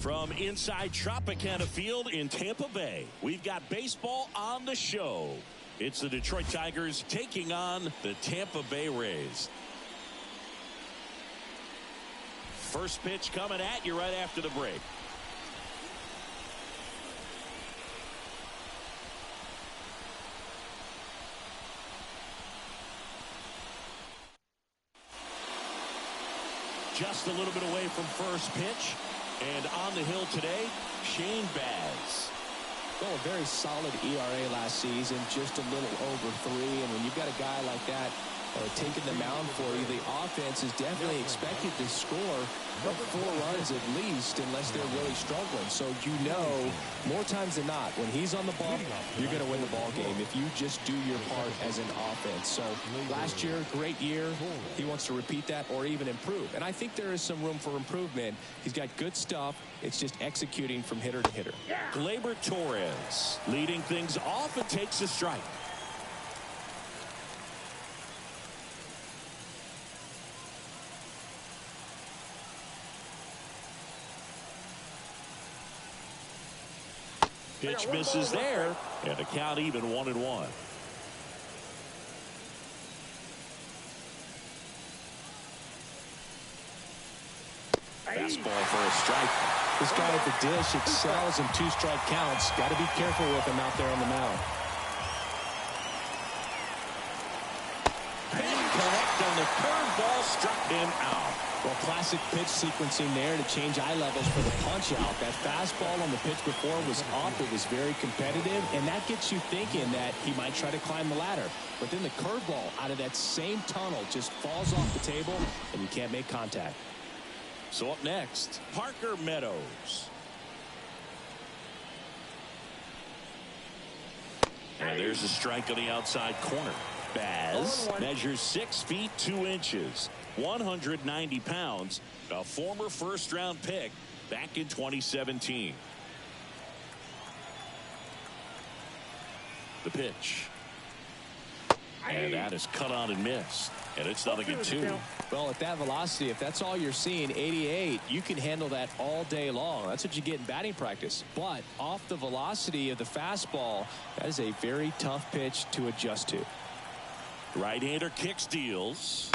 From inside Tropicana Field in Tampa Bay, we've got baseball on the show. It's the Detroit Tigers taking on the Tampa Bay Rays. First pitch coming at you right after the break. Just a little bit away from first pitch. And on the hill today, Shane Baz. Well, a very solid ERA last season, just a little over 3. And when you've got a guy like that taking the mound for you, the offense is definitely expected to score 4 runs at least, unless they're really struggling. So you know, more times than not, when he's on the bump, you're going to win the ball game if you just do your part as an offense. So last year, great year. He wants to repeat that or even improve. And I think there is some room for improvement. He's got good stuff. It's just executing from hitter to hitter. Gleyber Torres leading things off and takes a strike. Pitch misses there, and the count even 1-1. Fastball for a strike. This guy at the dish excels in 2-strike counts. Got to be careful with him out there on the mound. Didn't connect on the curveball, struck him out. Well, classic pitch sequencing there to change eye levels for the punch out. That fastball on the pitch before was up. It was very competitive, and that gets you thinking that he might try to climb the ladder. But then the curveball out of that same tunnel just falls off the table, and you can't make contact. So up next, Parker Meadows. And there's a strike on the outside corner. Baz measures 6 feet 2 inches, 190 pounds, a former first-round pick back in 2017. The pitch. And that is cut on and missed. And it's 0-2. Well, at that velocity, if that's all you're seeing, 88, you can handle that all day long. That's what you get in batting practice. But off the velocity of the fastball, that is a very tough pitch to adjust to. Right-hander kick steals.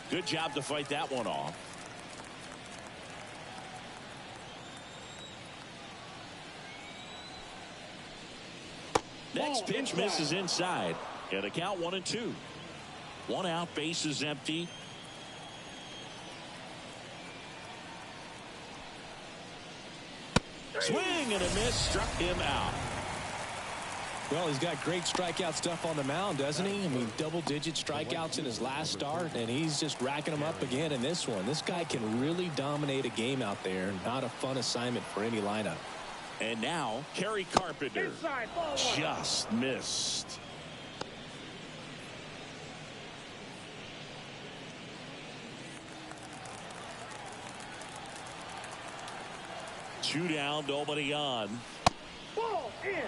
Good job to fight that one off. Next pitch misses inside. And a count 1-2. 1 out, base is empty. Swing and a miss, struck him out. Well, he's got great strikeout stuff on the mound, doesn't he? I mean, double-digit strikeouts in his last start, and he's just racking them up again in this one. This guy can really dominate a game out there. Not a fun assignment for any lineup. And now, Kerry Carpenter just missed. Two down, nobody on. Ball in.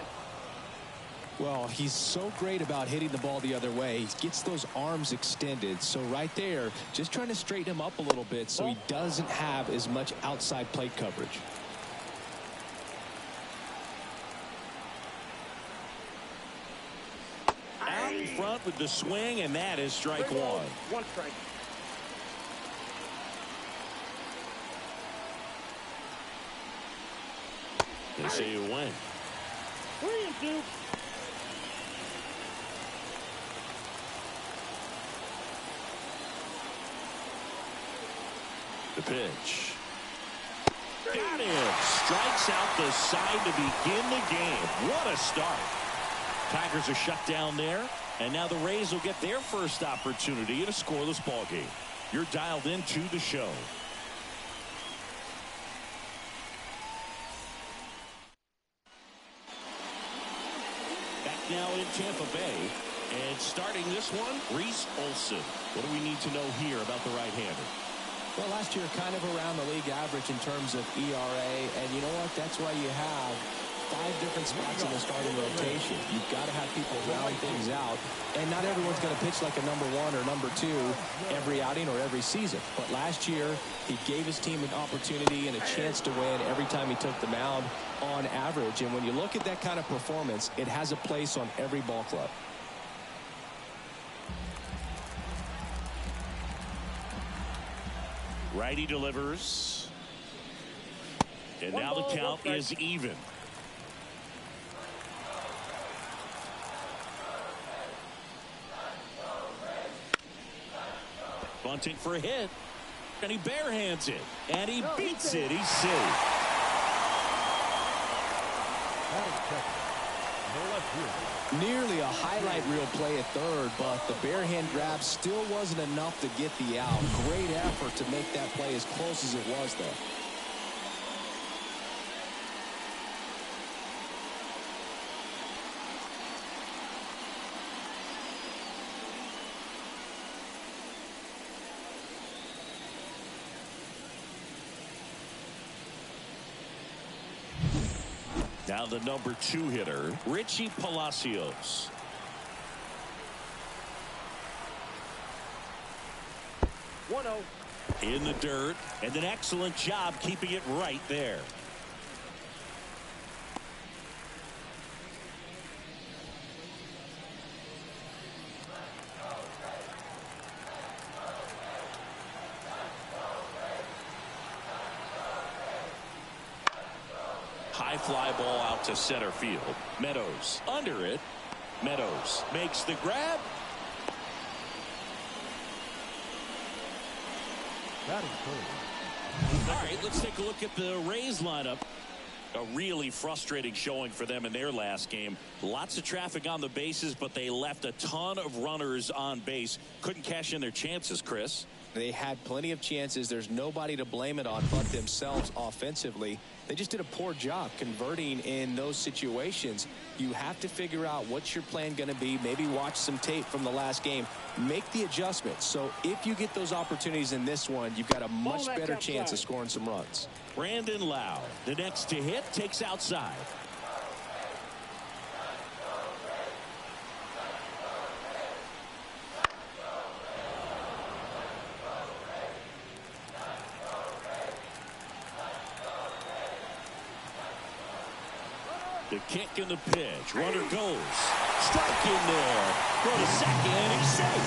Well, he's so great about hitting the ball the other way. He gets those arms extended. So right there, just trying to straighten him up a little bit so he doesn't have as much outside plate coverage. Out in front with the swing, and that is strike 1. 1 strike. They say you win. 3-2. The pitch. Got him. Strikes out the side to begin the game. What a start. Tigers are shut down there. And now the Rays will get their first opportunity in a scoreless ball game. You're dialed into the show. Back now in Tampa Bay. And starting this one, Reese Olson. What do we need to know here about the right-hander? Well, last year kind of around the league average in terms of ERA, and you know what? That's why you have 5 different spots in the starting rotation. You've got to have people round things out, and not everyone's going to pitch like a number 1 or number 2 every outing or every season. But last year, he gave his team an opportunity and a chance to win every time he took the mound on average. And when you look at that kind of performance, it has a place on every ball club. Righty delivers. And now the count is even. Bunting for a hit. And he barehands it. And he beats it. He's safe. Nearly a highlight reel play at third, but the barehand grab still wasn't enough to get the out. Great effort to make that play as close as it was, though. Now the number 2 hitter, Richie Palacios. In the dirt, and an excellent job keeping it right there. High fly ball out to center field. Meadows under it. Meadows makes the grab. All right, let's take a look at the Rays lineup. A really frustrating showing for them in their last game. Lots of traffic on the bases, but they left a ton of runners on base. Couldn't cash in their chances, Chris. They had plenty of chances. There's nobody to blame it on but themselves offensively. They just did a poor job converting in those situations. You have to figure out what's your plan going to be. Maybe watch some tape from the last game. Make the adjustments. So if you get those opportunities in this one, you've got a much better chance of scoring some runs. Brandon Lowe, the next to hit, takes outside. The kick and the pitch. Runner goes. Strike in there. Go to second. He's safe.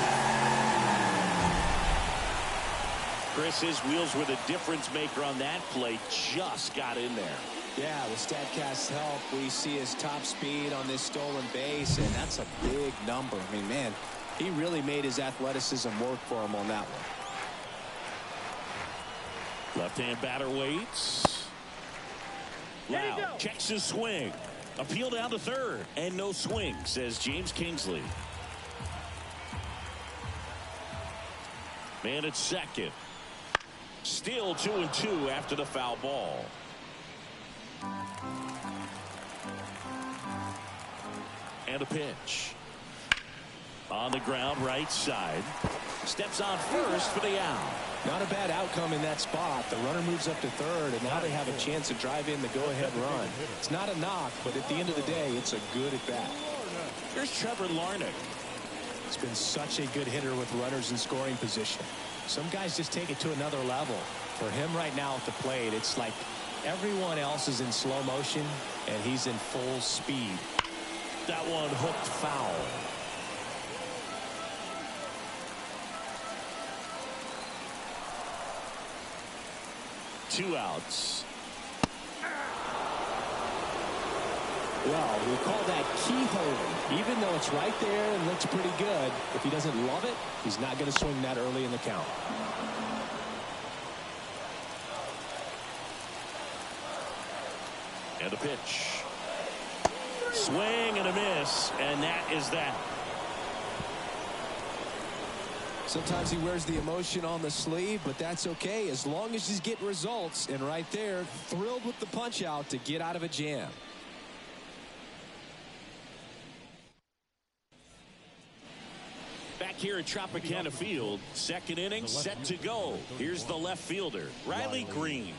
Chris, his wheels were the difference maker on that play. Just got in there. Yeah, with StatCast's help, we see his top speed on this stolen base, and that's a big number. I mean, man, he really made his athleticism work for him on that one. Left-hand batter waits. Lowe checks his swing. Appeal down to third. And no swing, says James Kingsley. Man at second. Still 2-2 after the foul ball. And a pitch. On the ground, right side. Steps on first for the out. Not a bad outcome in that spot. The runner moves up to third, and now they have a chance to drive in the go-ahead run. It's not a knock, but at the end of the day, it's a good at-bat. Here's Trevor Larnach. He's been such a good hitter with runners in scoring position. Some guys just take it to another level. For him right now at the plate, it's like everyone else is in slow motion, and he's in full speed. That one hooked foul. Two outs. Well, we call that keyhole. Even though it's right there and looks pretty good, if he doesn't love it, he's not going to swing that early in the count. And a pitch. Swing and a miss, and that is that. Sometimes he wears the emotion on the sleeve, but that's okay as long as he's getting results. And right there, thrilled with the punch out to get out of a jam. Back here at Tropicana Field, second inning set to go. Here's the left fielder, Riley Green.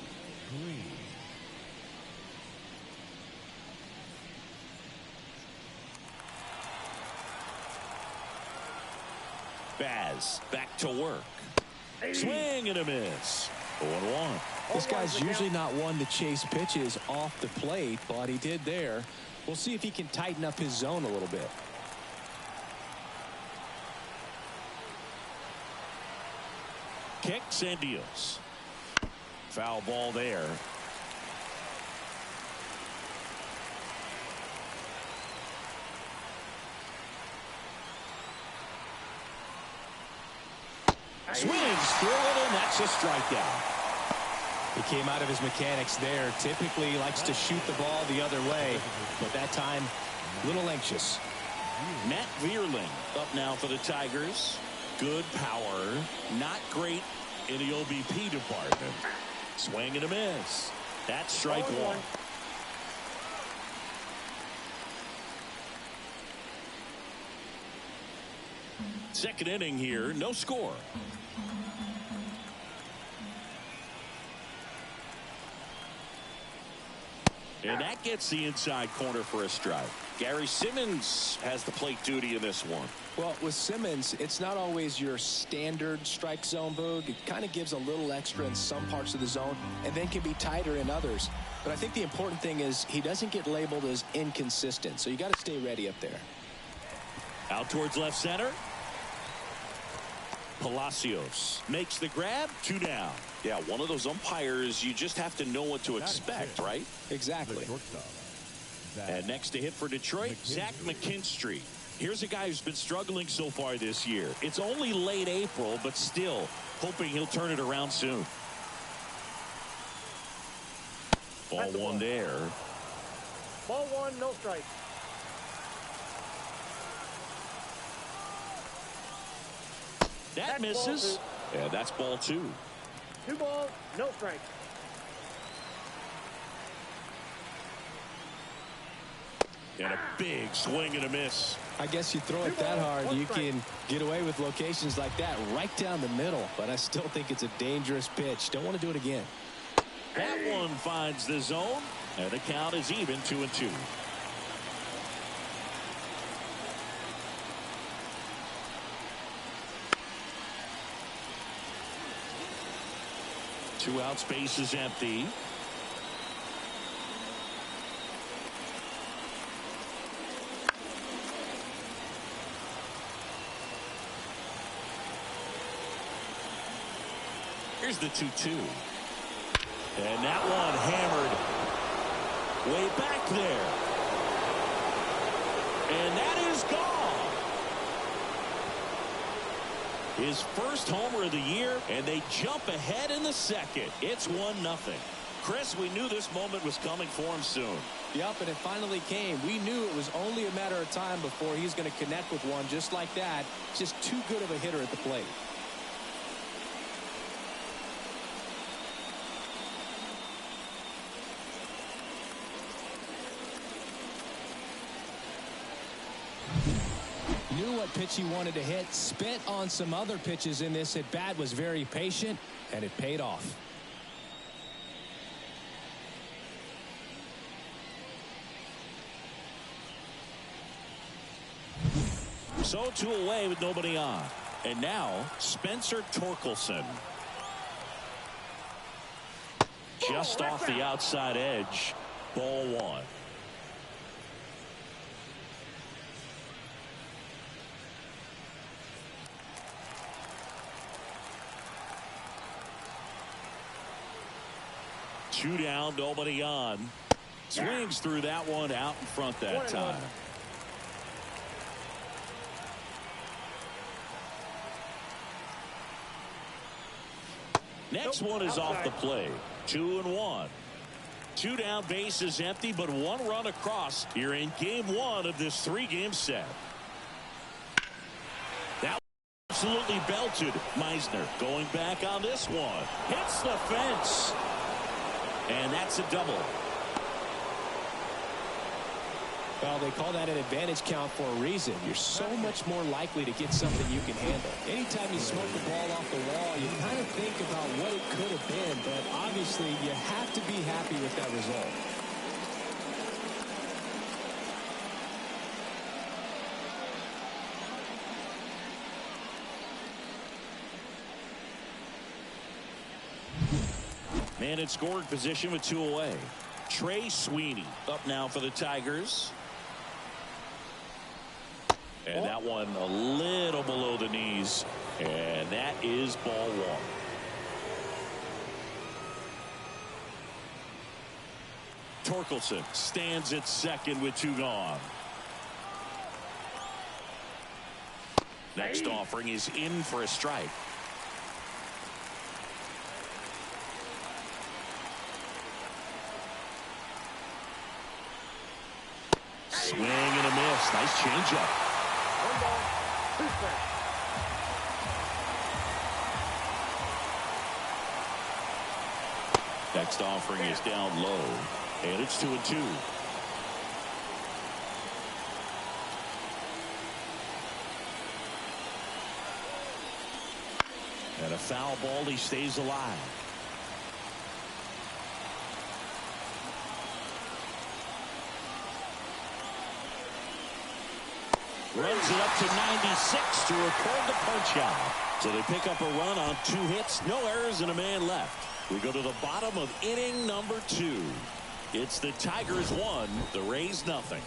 has. Back to work. Swing and a miss. 0-1. This guy's usually not one to chase pitches off the plate, but he did there. We'll see if he can tighten up his zone a little bit. Kicks and deals. Foul ball there. Swings through it, and that's a strikeout. He came out of his mechanics there. Typically likes to shoot the ball the other way, but that time a little anxious. Matt Vierling up now for the Tigers. Good power, not great in the OBP department. Swing and a miss. That's strike one. Second inning here, no score. And that gets the inside corner for a strike. Gary Simmons has the plate duty in this one. Well, with Simmons, it's not always your standard strike zone, Boog. It kind of gives a little extra in some parts of the zone and then can be tighter in others. But I think the important thing is he doesn't get labeled as inconsistent, so you got to stay ready up there. Out towards left center. Palacios makes the grab. 2 down. Yeah, one of those umpires, you just have to know what to expect, right? Exactly. And next to hit for Detroit, Zach McKinstry. Here's a guy who's been struggling so far this year. It's only late April, but still hoping he'll turn it around soon. Ball one there. Ball one, no strike. That misses. Yeah, that's ball 2. 2 balls, no strike. And a big swing and a miss. I guess you throw it that hard, you can get away with locations like that right down the middle. But I still think it's a dangerous pitch. Don't want to do it again. That one finds the zone, and the count is even 2-2. Two outs, base is empty. Here's the 2-2. And that one hammered way back there. And that is gone. His first homer of the year, and they jump ahead in the second. It's 1-0. Chris, we knew this moment was coming for him soon. Yep, and it finally came. We knew it was only a matter of time before he's going to connect with one just like that. Just too good of a hitter at the plate. Knew what pitch he wanted to hit, spit on some other pitches in this at bat, was very patient, and it paid off. So 2 away with nobody on. And now Spencer Torkelson. Just off the outside edge. Ball 1. Two down, nobody on. Swings through that one out in front that time. Next one is off the plate. 2-1. 2 down, base is empty, but 1 run across here in game 1 of this 3-game set. That absolutely belted. Meisner going back on this one. Hits the fence. And that's a double. Well, they call that an advantage count for a reason. You're so much more likely to get something you can handle. Anytime you smoke the ball off the wall, you kind of think about what it could have been, but obviously you have to be happy with that result. Man in scoring position with 2 away. Trey Sweeney up now for the Tigers. And that one a little below the knees. And that is ball 1. Torkelson stands at second with 2 gone. Next offering is in for a strike. Swing and a miss. Nice changeup. 1 ball, 2 strikes. Next offering is down low, and it's 2-2. And a foul ball. He stays alive. Runs it up to 96 to record the punch out. So they pick up a run on 2 hits, no errors, and a man left. We go to the bottom of inning number 2. It's the Tigers 1, the Rays nothing.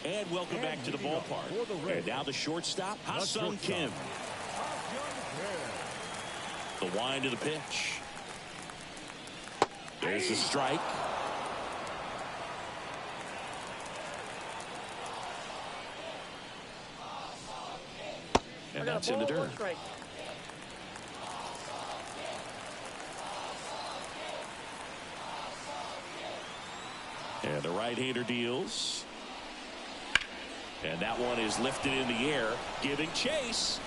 And welcome back to the ballpark. And now the shortstop, Ha-Sung Kim. The wind of the pitch. There's a strike. And that's in the dirt. And the right-hander deals. And that one is lifted in the air, giving chase.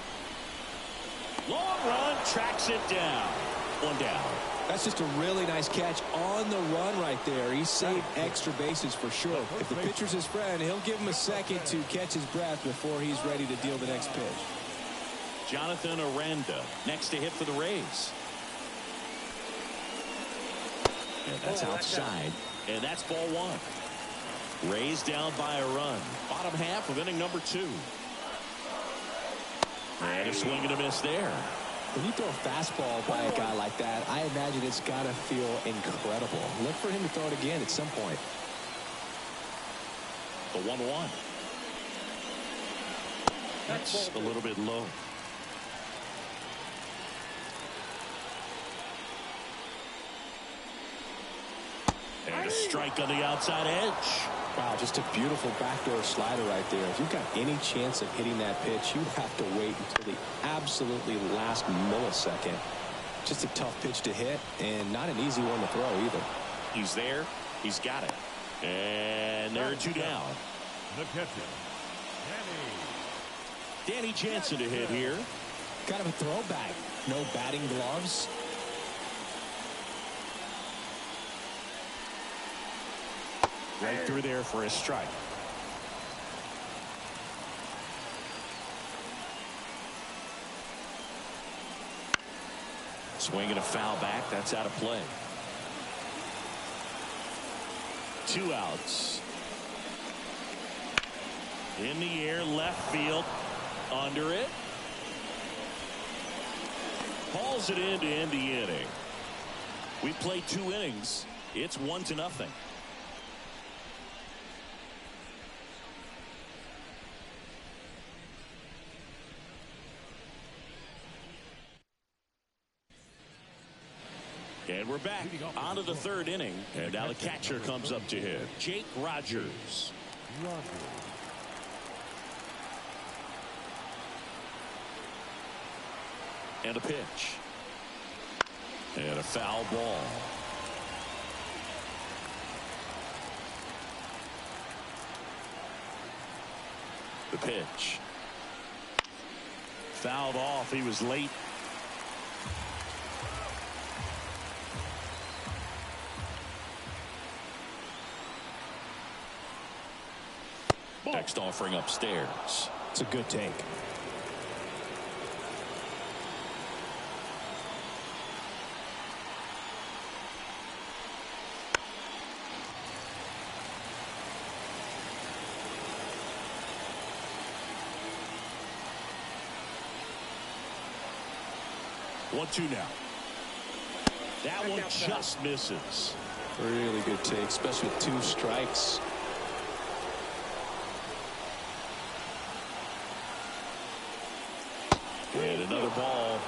Long run, tracks it down. 1 down. That's just a really nice catch on the run right there. He saved extra bases for sure. If the pitcher's his friend, he'll give him a second to catch his breath before he's ready to deal the next pitch. Jonathan Aranda next to hit for the Rays. And that's outside. And that's ball 1. Rays down by a run. Bottom half of inning number 2. And a swing and a miss there. When you throw a fastball by a guy like that, I imagine it's got to feel incredible. Look for him to throw it again at some point. The 1-1. That's a little bit low. And a strike on the outside edge. Wow, just a beautiful backdoor slider right there. If you've got any chance of hitting that pitch, you have to wait until the absolutely last millisecond. Just a tough pitch to hit, and not an easy one to throw either. He's there. He's got it. And there are 2 down. The catcher, Danny Jansen to hit here. Kind of a throwback. No batting gloves. Right through there for a strike. Swing and a foul back. That's out of play. 2 outs. In the air, left field. Under it. Hauls it in to end the inning. We played 2 innings. It's 1-0. And we're back onto the 3rd inning. And now the catcher comes up to hit. Jake Rogers. And a pitch. And a foul ball. The pitch. Fouled off. He was late. Next offering upstairs. It's a good take. 1-2 now. That one just misses. Really good take, especially with 2 strikes. And another ball.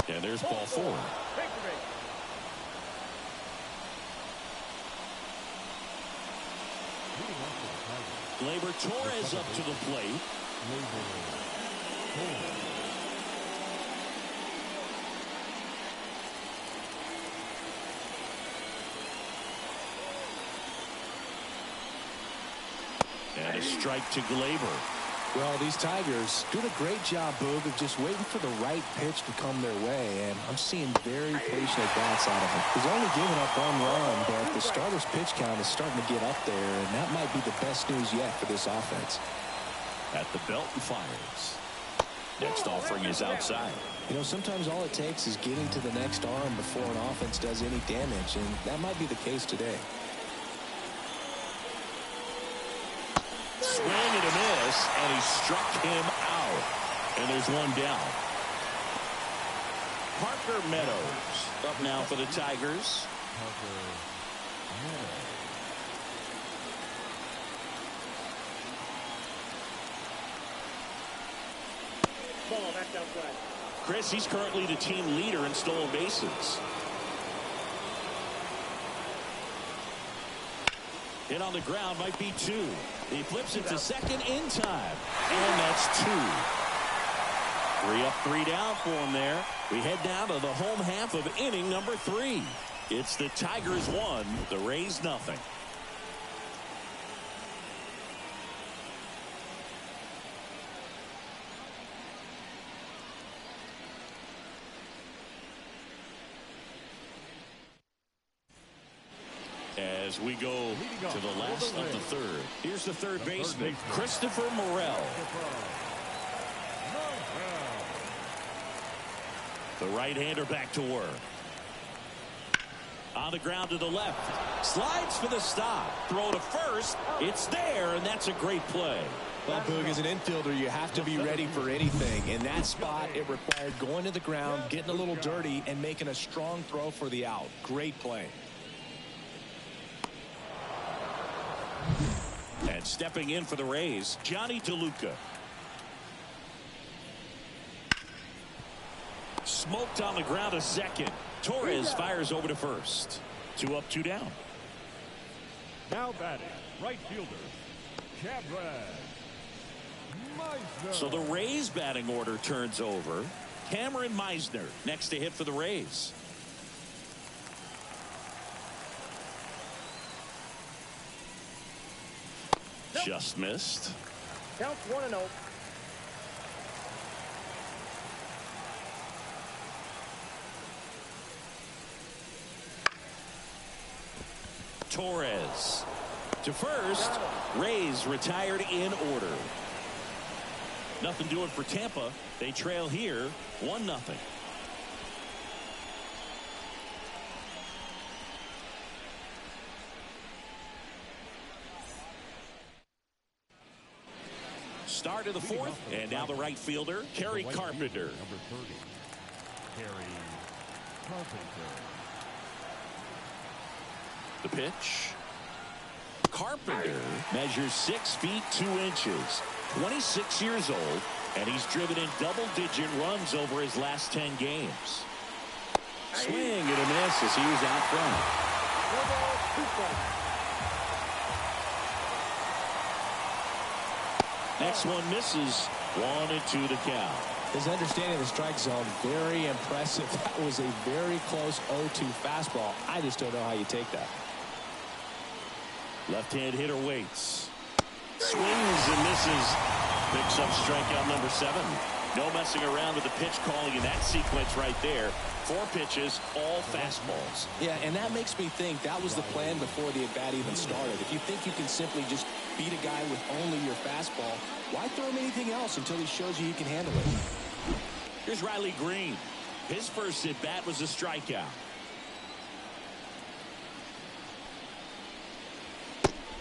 And there's ball 4. Gleyber Torres up to the plate. And a strike to Gleyber. Well, these Tigers doing a great job, Boog, of just waiting for the right pitch to come their way, and I'm seeing very patient at-bats out of them. He's only given up 1 run, but the starter's pitch count is starting to get up there, and that might be the best news yet for this offense. At the belt and fires. Next offering is outside. You know, sometimes all it takes is getting to the next arm before an offense does any damage, and that might be the case today. Swing and a miss, and he struck him out. And there's 1 down. Parker Meadows up now for the Tigers. Ball, that's outside. Chris, he's currently the team leader in stolen bases. Hit on the ground, might be 2. He flips it to second in time. And that's 2. 3 up, 3 down for him there. We head down to the home half of inning number 3. It's the Tigers 1, the Rays nothing. As we go to the last of the 3rd. Here's the 3rd baseman, Christopher Morel. The right-hander back to work. On the ground to the left. Slides for the stop. Throw to first. It's there, and that's a great play. Well, Boog, as an infielder, you have to be ready for anything. In that spot, it required going to the ground, getting a little dirty, and making a strong throw for the out. Great play. And stepping in for the Rays, Johnny DeLuca. Smoked on the ground to second. Torres fires over to first. 2 up, 2 down. Now batting, right fielder, Cameron Meisner. So the Rays batting order turns over. Cameron Meisner next to hit for the Rays. Just missed. Counts 1-0. Torres to first. Rays retired in order. Nothing doing for Tampa. They trail here 1-0. Start of the 4th, and now the right fielder, Kerry Carpenter. Number 30, Kerry Carpenter. The pitch. Carpenter measures 6 feet 2 inches, 26 years old, and he's driven in double-digit runs over his last 10 games. Swing and a miss as he was out front. Next one misses. 1-2 to count. His understanding of the strike zone, very impressive. That was a very close 0-2 fastball. I just don't know how you take that. Left-hand hitter waits. Swings and misses. Picks up strikeout number 7. No messing around with the pitch calling in that sequence right there. 4 pitches, all fastballs. Yeah, and that makes me think that was the plan before the at-bat even started. If you think you can simply just beat a guy with only your fastball, why throw him anything else until he shows you he can handle it? Here's Riley Green. His first at-bat was a strikeout.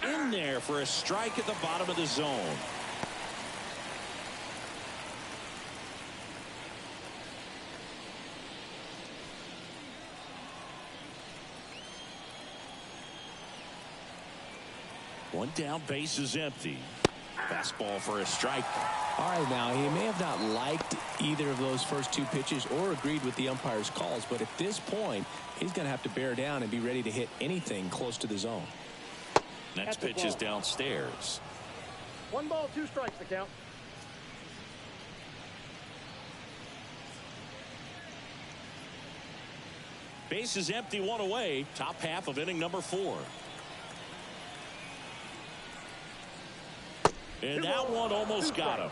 In there for a strike at the bottom of the zone. One down, base is empty. Fastball for a strike. All right, now, he may have not liked either of those first two pitches or agreed with the umpire's calls, but at this point, he's going to have to bear down and be ready to hit anything close to the zone. Next pitch is downstairs. 1 ball, 2 strikes to count. Base is empty, 1 away. Top half of inning number 4. And that one almost got him.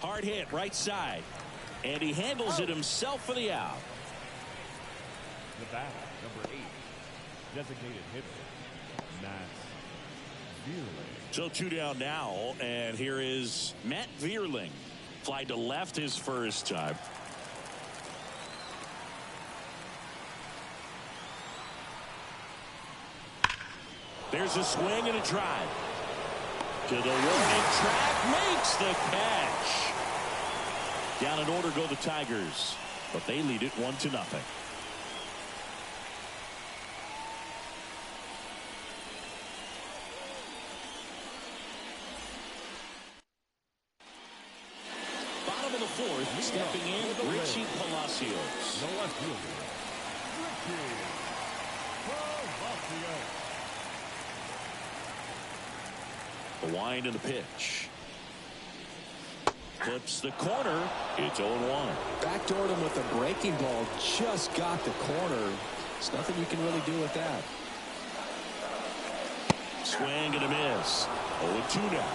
Hard hit right side. And he handles it himself for the out. The batter, number 8, designated hitter, Matt Vierling. So 2 down now, and here is Matt Vierling. Fly to left his first time. There's a swing and a drive. To the warning track, makes the catch. Down in order go the Tigers, but they lead it 1-0. Bottom of the 4th, stepping in, Richie Palacios. No left fielder, Richie Palacios. The wind and the pitch. Clips the corner. It's 0-1. Backdoored him with a breaking ball. Just got the corner. There's nothing you can really do with that. Swing and a miss. 0-2 now.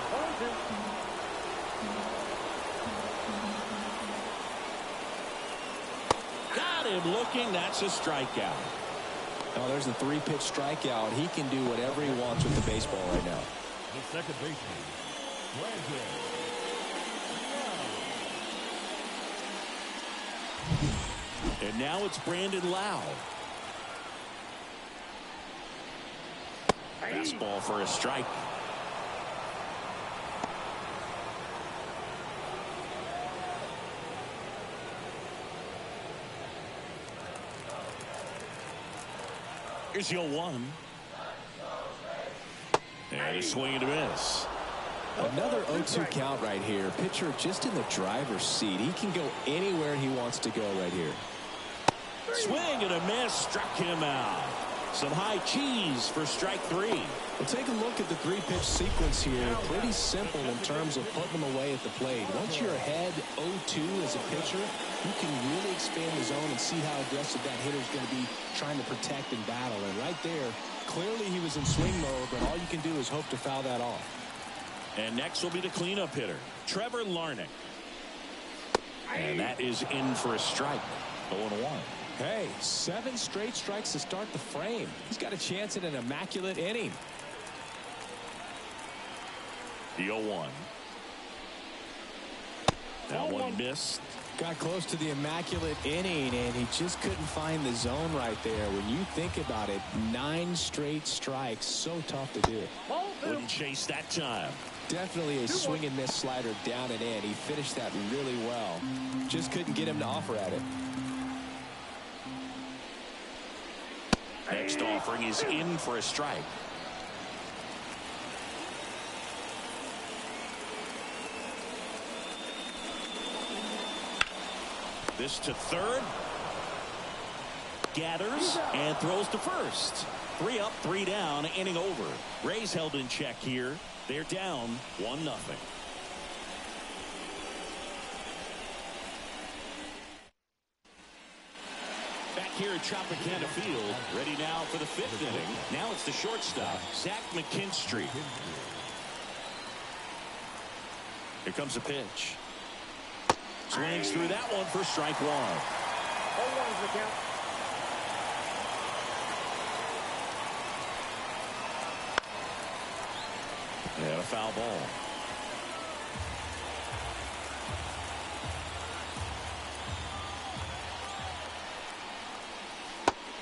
Got him looking. That's a strikeout. Oh, there's a 3-pitch strikeout. He can do whatever he wants with the baseball right now. The second baseman, Brandon. And now it's Brandon Lau. Fastball for a strike. Here's the 0-1. And a swing and a miss. Another 0-2 count right here. Pitcher just in the driver's seat. He can go anywhere he wants to go right here. Swing and a miss, struck him out. Some high cheese for strike 3. Well, take a look at the 3-pitch sequence here. Pretty simple in terms of putting them away at the plate. Once you're ahead 0-2 as a pitcher, you can really expand the zone and see how aggressive that hitter is going to be trying to protect and battle. And right there, clearly he was in swing mode, but all you can do is hope to foul that off. And next will be the cleanup hitter, Trevor Larnach. And that is in for a strike. 0-1. Hey, 7 straight strikes to start the frame. He's got a chance at an immaculate inning. The 0-1. That one missed. Got close to the immaculate inning, and he just couldn't find the zone right there. When you think about it, 9 straight strikes, so tough to do. Wouldn't chase that time. Definitely a swing and miss slider down and in. He finished that really well. Just couldn't get him to offer at it. Next offering is in for a strike. This to third. Gathers and throws to first. 3 up, 3 down, inning over. Rays held in check here. They're down 1-0. Back here at Tropicana Field, ready now for the 5th inning. Now it's the shortstop, Zach McKinstry. Here comes the pitch. Swings through that one for strike 1. 0-1's the count. And a foul ball.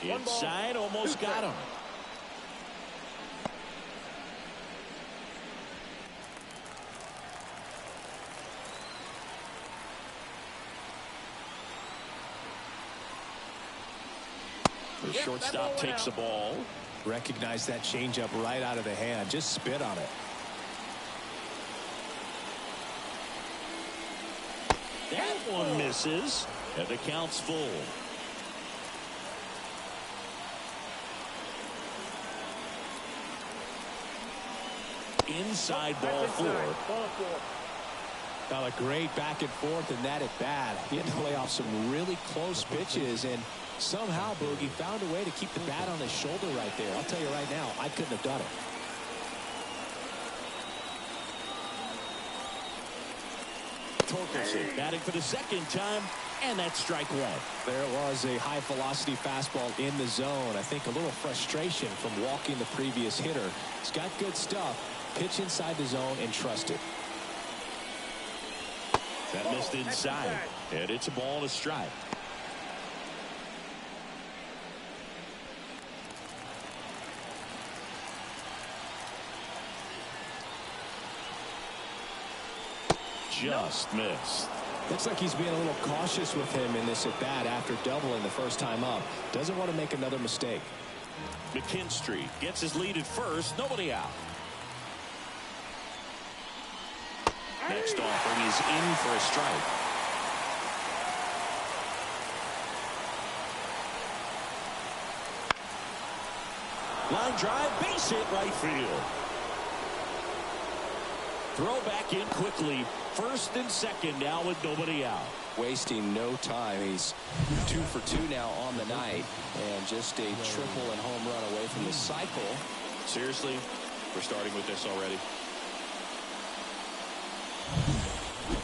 Inside, almost got him. The shortstop takes the ball. Recognize that changeup right out of the hand. Just spit on it. That one misses, and the count's full. Inside ball four. Got a great back and forth in that at bat. He had to play off some really close pitches, and somehow Boogie found a way to keep the bat on his shoulder right there. I'll tell you right now, I couldn't have done it. Torkelson batting for the second time, and that's strike one. There was a high velocity fastball in the zone. I think a little frustration from walking the previous hitter. He's got good stuff. Pitch inside the zone and trust it. That missed inside, and it's a ball and a strike. Just missed. Looks like he's being a little cautious with him in this at bat after doubling the first time up. Doesn't want to make another mistake. McKinstry gets his lead at first. Nobody out. Next offering is in for a strike. Line drive, base hit, right field. Throw back in quickly. First and second now with nobody out. Wasting no time. He's 2 for 2 now on the night, and just a triple and home run away from the cycle. Seriously, we're starting with this already.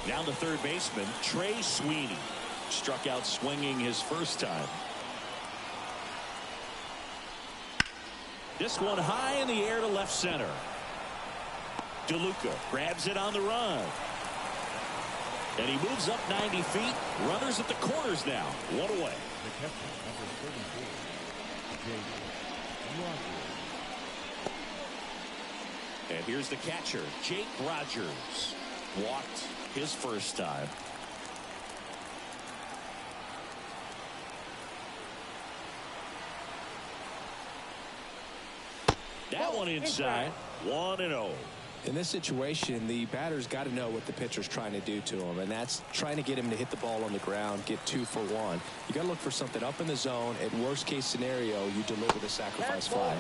Now the third baseman, Trey Sweeney, struck out swinging his first time. This one high in the air to left center. DeLuca grabs it on the run. And he moves up 90 feet. Runners at the corners now. One away. The catcher, number 34, Jake Rogers. And here's the catcher, Jake Rogers. Walked his first time. That one inside. 1-0. In this situation, the batter's got to know what the pitcher's trying to do to him, and that's trying to get him to hit the ball on the ground, get 2 for 1. You got to look for something up in the zone. At worst case scenario, you deliver the sacrifice fly.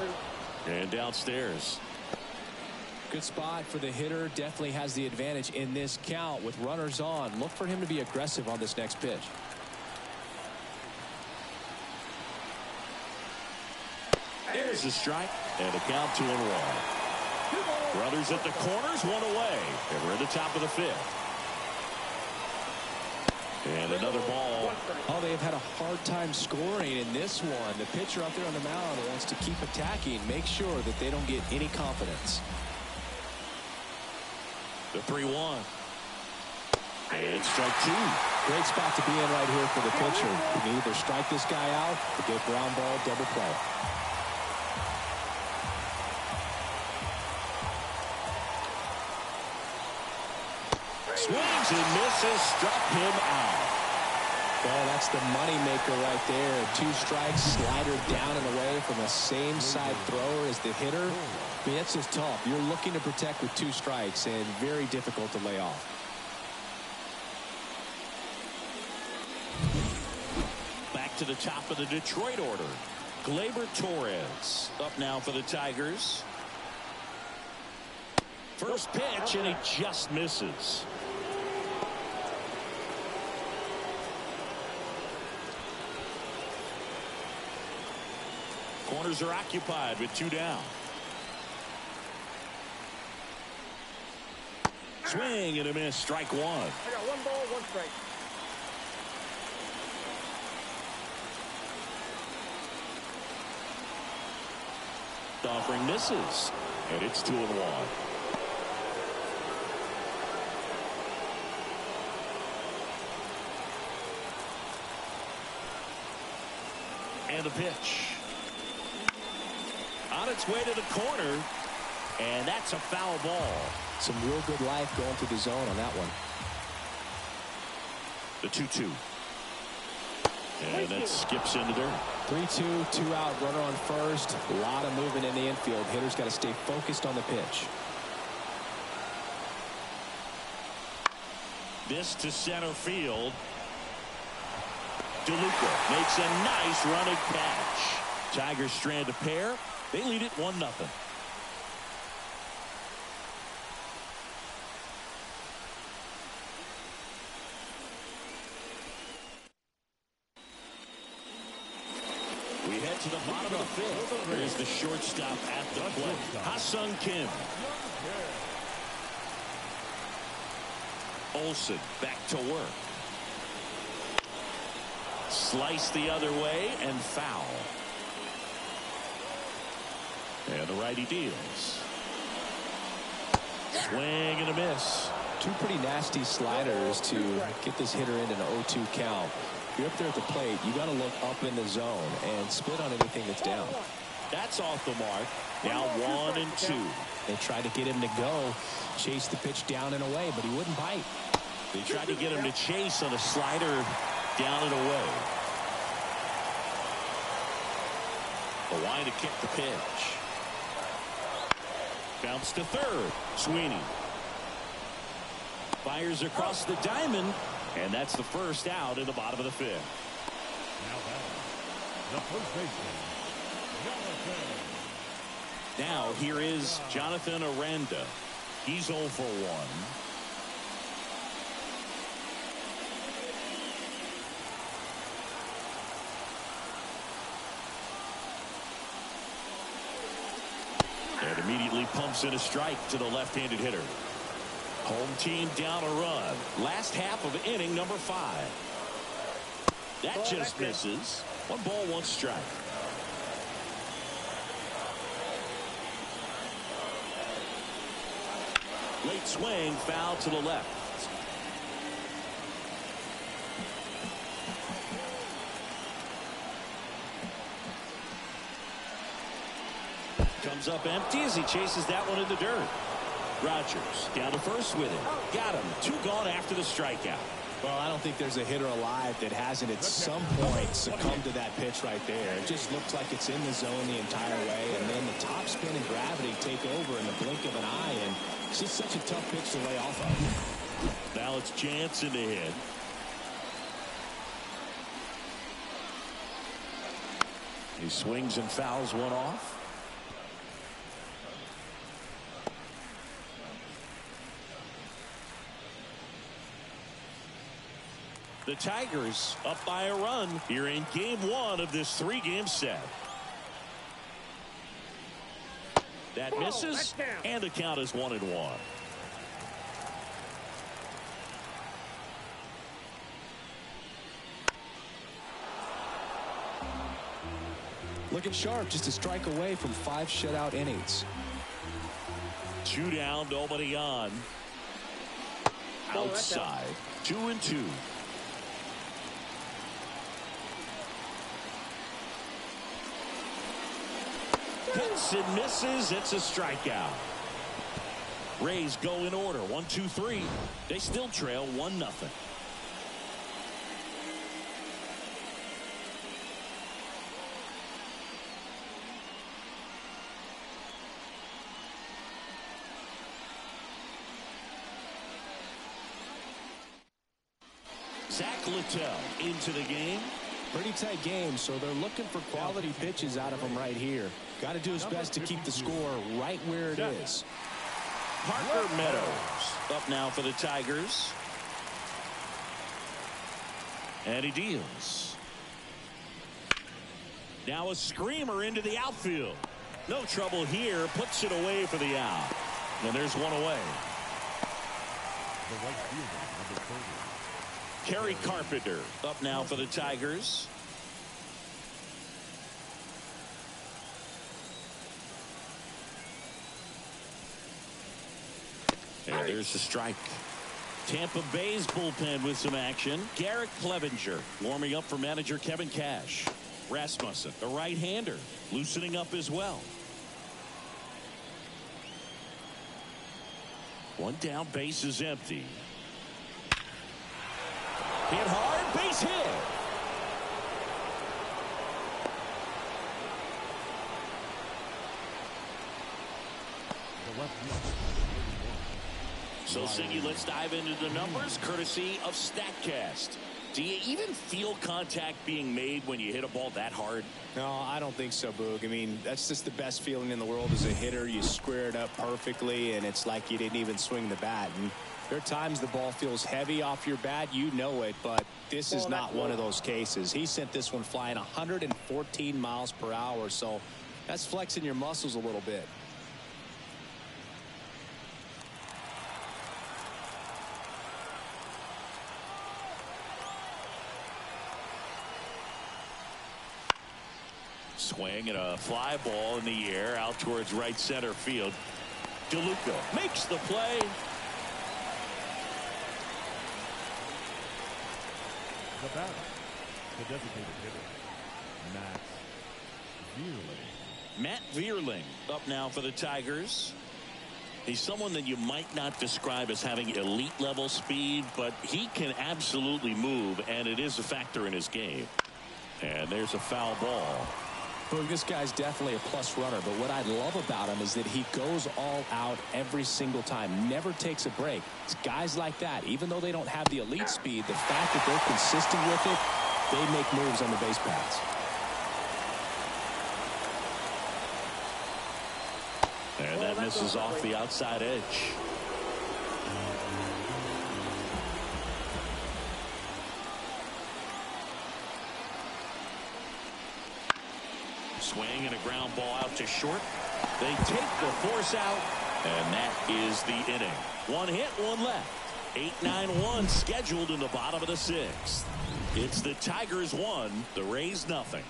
And downstairs. Good spot for the hitter. Definitely has the advantage in this count with runners on. Look for him to be aggressive on this next pitch. There's a strike, and a count 2-1. Runners at the corners, 1 away. And we're at the top of the 5th. And another ball. Oh, they have had a hard time scoring in this one. The pitcher up there on the mound wants to keep attacking, make sure that they don't get any confidence. The 3-1. And strike 2. Great spot to be in right here for the pitcher. You can either strike this guy out or get ground ball, double play. Swings and misses, struck him out. Well, that's the money maker right there. 2 strikes, slider down and away from the same side thrower as the hitter. I mean, that's just tough. You're looking to protect with 2 strikes, and very difficult to lay off. Back to the top of the Detroit order. Gleyber Torres up now for the Tigers. First pitch, and he just misses. Corners are occupied with 2 down. Swing and a miss, strike 1. I got 1 ball, 1 strike. Offering misses, and it's 2-1. And the pitch. On its way to the corner. And that's a foul ball. Some real good life going through the zone on that one. The 2-2. And that skips into dirt. 3-2, 2 out, runner on first. A lot of movement in the infield. Hitter's got to stay focused on the pitch. This to center field. DeLuca makes a nice running catch. Tigers strand a pair. They lead it 1-0. We head to the bottom of the fifth. There's the shortstop at the plate. Ha-Sung Kim. Olsen back to work. Slice the other way and foul. And the righty deals. Swing and a miss. Two pretty nasty sliders to get this hitter into an 0-2 count. If you're up there at the plate, you got to look up in the zone and spit on anything that's down. That's off the mark. Now 1-2. They tried to get him to go, chase the pitch down and away, but he wouldn't bite. They tried to get him to chase on a slider down and away. The line to kick the pitch. Bounce to third. Sweeney fires across the diamond, and that's the first out in the bottom of the fifth. Now batting, the first baseman, Jonathan. Now here is Jonathan Aranda. He's 0 for 1. And immediately pumps in a strike to the left-handed hitter. Home team down a run. Last half of inning number 5. That just misses. 1 ball, 1 strike. Late swing, foul to the left. Comes up empty as he chases that one in the dirt. Rogers down to first with it. Got him. 2 gone after the strikeout. Well, I don't think there's a hitter alive that hasn't at some point succumbed to that pitch right there. It just looks like it's in the zone the entire way, and then the top spin and gravity take over in the blink of an eye, and it's just such a tough pitch to lay off of. Now it's Jansen to hit. He swings and fouls one off. The Tigers up by a run here in game 1 of this 3-game set. That misses, and the count is 1-1. Looking sharp, just a strike away from 5 shutout innings. 2 down, nobody on. Outside, 2-2. Hits and misses. It's a strikeout. Rays go in order. 1, 2, 3. They still trail 1-0. Zach Littell into the game. Pretty tight game, so they're looking for quality pitches out of him right here. Got to do his best to keep the score right where it is. Parker Meadows up now for the Tigers. And he deals. Now a screamer into the outfield. No trouble here. Puts it away for the out. And there's one away. The right fielder, number 30. Kerry Carpenter up now for the Tigers. And there's the strike. Tampa Bay's bullpen with some action. Garrett Clevenger warming up for manager Kevin Cash. Rasmussen, the right-hander, loosening up as well. One down, base is empty. Hit hard, base hit. The left field. So, Siggy, let's dive into the numbers, courtesy of StatCast. Do you even feel contact being made when you hit a ball that hard? No, I don't think so, Boog. I mean, that's just the best feeling in the world as a hitter. You square it up perfectly, and it's like you didn't even swing the bat. And there are times the ball feels heavy off your bat. You know it, but this is not one of those cases. He sent this one flying 114 miles per hour, so that's flexing your muscles a little bit. Swing and a fly ball in the air out towards right center field. DeLuca makes the play. The batter, the designated hitter, Matt Vierling up now for the Tigers. He's someone that you might not describe as having elite level speed, but he can absolutely move, and it is a factor in his game. And there's a foul ball. Boog, this guy's definitely a plus runner, but what I love about him is that he goes all out every single time, never takes a break. It's guys like that, even though they don't have the elite speed, the fact that they're consistent with it, they make moves on the base paths. And that misses off the outside edge. Swing and a ground ball out to short. They take the force out, and that is the inning. One hit, one left. 8-9-1 scheduled in the bottom of the sixth. It's the Tigers 1, the Rays nothing.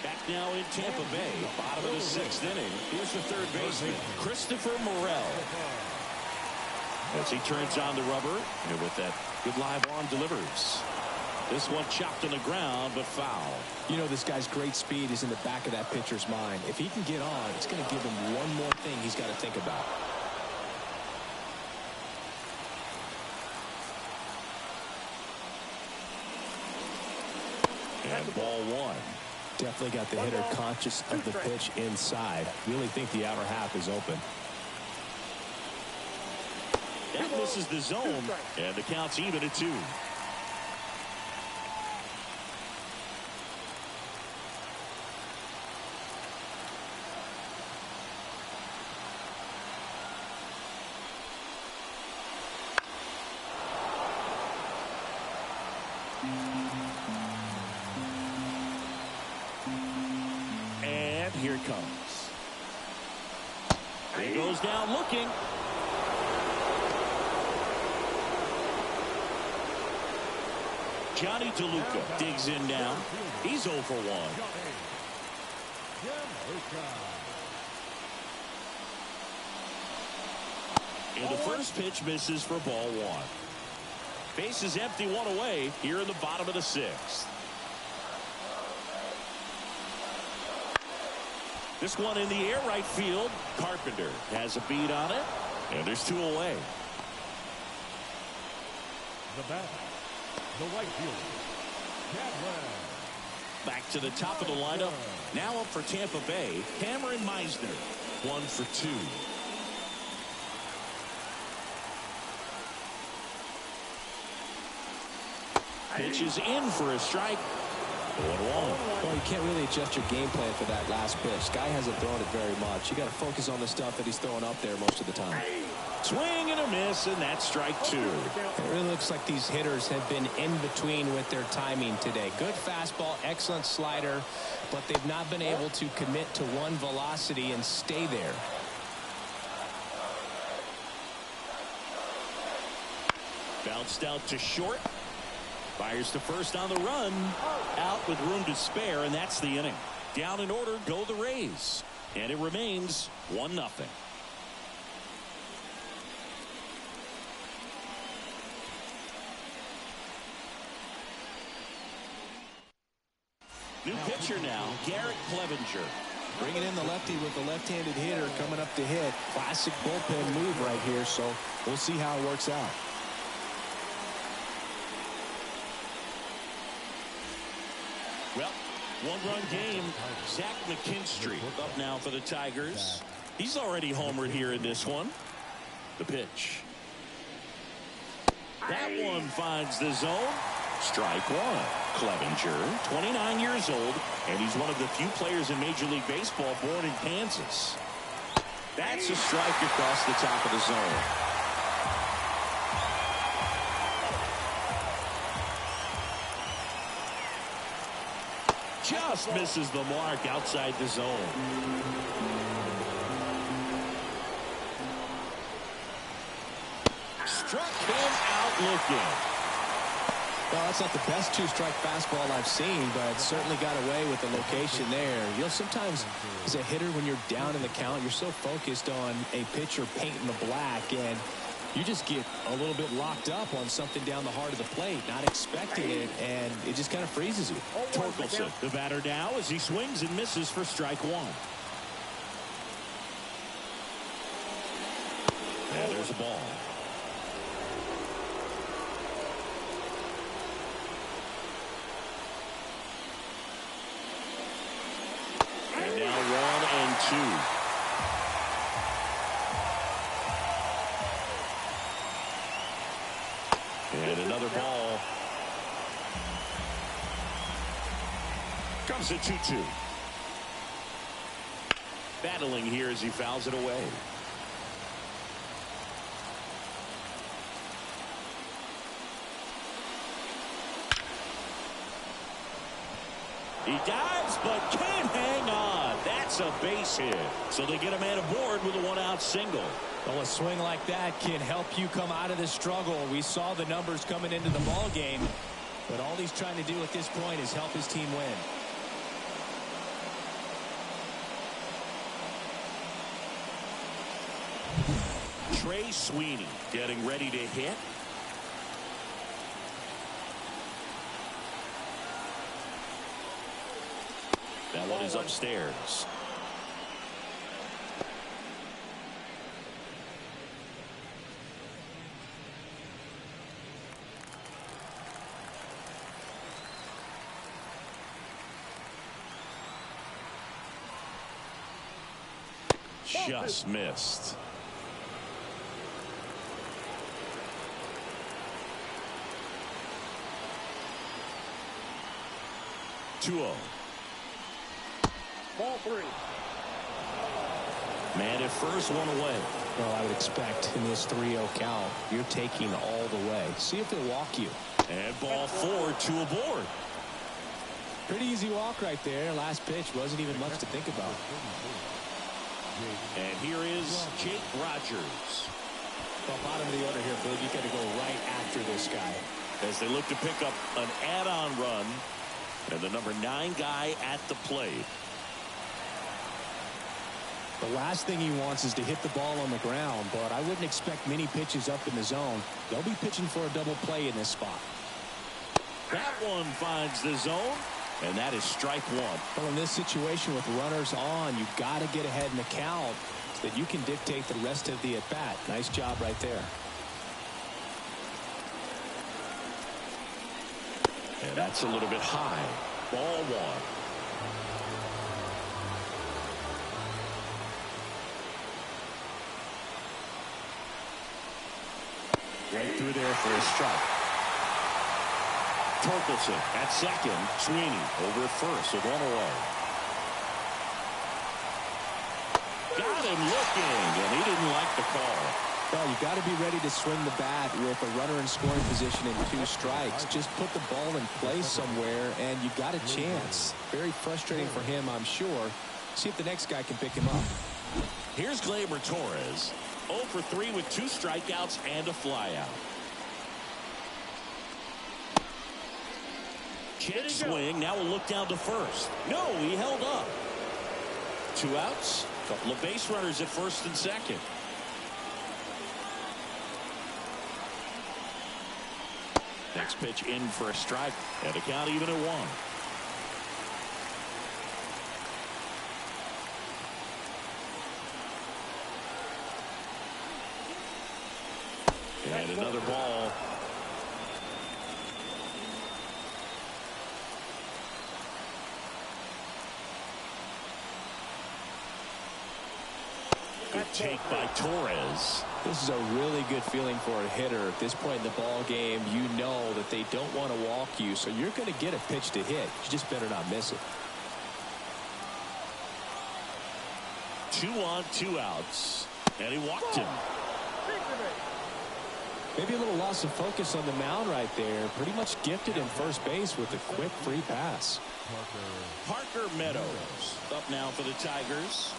Back now in Tampa Bay, bottom of the sixth inning. Here's the third baseman, Christopher Morel. As he turns on the rubber, and with that good live arm delivers. This one chopped on the ground, but foul. You know, this guy's great speed is in the back of that pitcher's mind. If he can get on, it's going to give him one more thing he's got to think about. And ball one. Definitely got the hitter conscious of the pitch inside. Really think the outer half is open. That misses the zone, and the count's even at 2. And here it comes. He goes down looking. Johnny DeLuca digs in now. He's 0 for 1. And the first pitch misses for ball 1. Base is empty, one away here in the bottom of the sixth. This one in the air right field. Carpenter has a beat on it, and there's 2 away. The batter, the right fielder, Cadwell. Back to the top of the lineup. Now up for Tampa Bay, Cameron Meisner. 1 for 2. Pitch is in for a strike. 1-1. Well, you can't really adjust your game plan for that last pitch. Guy hasn't thrown it very much. You got to focus on the stuff that he's throwing up there most of the time. Swing and a miss, and that's strike 2. It really looks like these hitters have been in between with their timing today. Good fastball, excellent slider, but they've not been able to commit to one velocity and stay there. Bounced out to short. Fires to first on the run. Out with room to spare, and that's the inning. Down in order go the Rays. And it remains 1-0. New pitcher now, Garrett Clevenger. Bringing in the lefty with the left-handed hitter coming up to hit. Classic bullpen move right here, so we'll see how it works out. Well, one-run game. Zach McKinstry up now for the Tigers. He's already homered here in this one. The pitch. That one finds the zone. Strike one. Clevenger, 29 years old, and he's one of the few players in Major League Baseball born in Kansas. That's a strike across the top of the zone. Just misses the mark outside the zone. Struck him out looking. Well, that's not the best two-strike fastball I've seen, but certainly got away with the location there. You know, sometimes as a hitter, when you're down in the count, you're so focused on a pitcher painting the black, and you just get a little bit locked up on something down the heart of the plate, not expecting it, and it just kind of freezes you. Torkelson, the batter now, as he swings and misses for strike one. And there's a ball. And now 1 and 2. And another ball. Comes a 2-2. Battling here as he fouls it away. He dives, but can't hang on. That's a base hit. So they get a man aboard with a one-out single. Well, a swing like that can help you come out of this struggle. We saw the numbers coming into the ball game, but all he's trying to do at this point is help his team win. Trey Sweeney getting ready to hit. That one is upstairs. Just missed. Ball 3. Man at first, one away. Well, I would expect in this 3-0 count, you're taking all the way. See if they walk you. And ball 4, 2 aboard. Pretty easy walk right there. Last pitch wasn't even much to think about. And here is Jake Rogers. Well, bottom of the order here, Bill. You got to go right after this guy. As they look to pick up an add-on run. And the number 9 guy at the plate. The last thing he wants is to hit the ball on the ground, but I wouldn't expect many pitches up in the zone. They'll be pitching for a double play in this spot. That one finds the zone, and that is strike one. Well, in this situation with runners on, you've got to get ahead in the count so that you can dictate the rest of the at-bat. Nice job right there. And that's a little bit high. Ball 1. Right through there for a strike. Torkelson at second. Sweeney over at first with 1 away. Got him looking, and he didn't like the call. Well, you got to be ready to swing the bat with a runner in scoring position in 2 strikes. Just put the ball in place somewhere, and you got a chance. Very frustrating for him, I'm sure. See if the next guy can pick him up. Here's Gleyber Torres. 0 for 3 with 2 strikeouts and a flyout. Check swing. Now we'll look down to first. No, he held up. 2 outs. Couple of base runners at first and second. Next pitch in for a strike. And a count even at 1. And another ball. Good take by Torres. This is a really good feeling for a hitter. At this point in the ball game, you know that they don't want to walk you, so you're going to get a pitch to hit. You just better not miss it. 2 on, 2 outs. And he walked him. Maybe a little loss of focus on the mound right there. Pretty much gifted in first base with a quick free pass. Parker Meadows up now for the Tigers.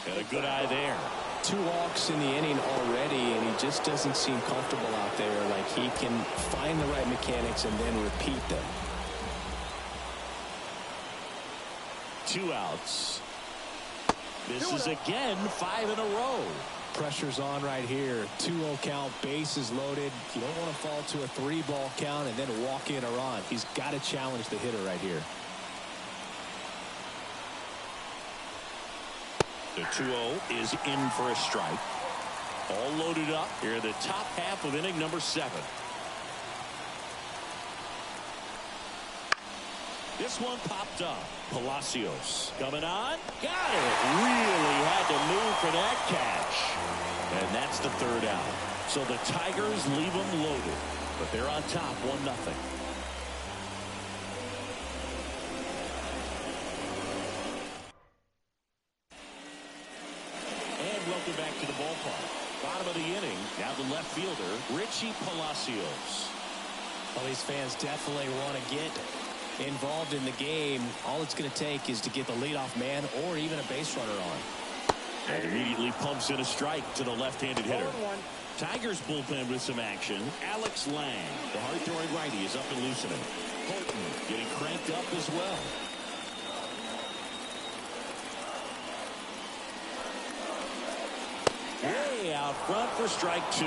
And a good eye there. 2 walks in the inning already, and he just doesn't seem comfortable out there. Like he can find the right mechanics and then repeat them. 2 outs. This is again 5 in a row. Pressure's on right here. 2-0 count, bases loaded. You don't want to fall to a 3-ball count and then walk in or run. He's got to challenge the hitter right here. The 2-0 is in for a strike. All loaded up here in the top half of inning number 7. This one popped up. Palacios coming on. Got it. Really had to move for that catch. And that's the 3rd out. So the Tigers leave them loaded. But they're on top 1-0. Welcome back to the ballpark. Bottom of the inning. Now the left fielder, Richie Palacios. Well, these fans definitely want to get involved in the game. All it's going to take is to get the leadoff man or even a base runner on. And immediately pumps in a strike to the left-handed hitter. Tigers bullpen with some action. Alex Lang, the hard-throwing righty, is up and loosening. Colton getting cranked up as well. Way out front for strike 2.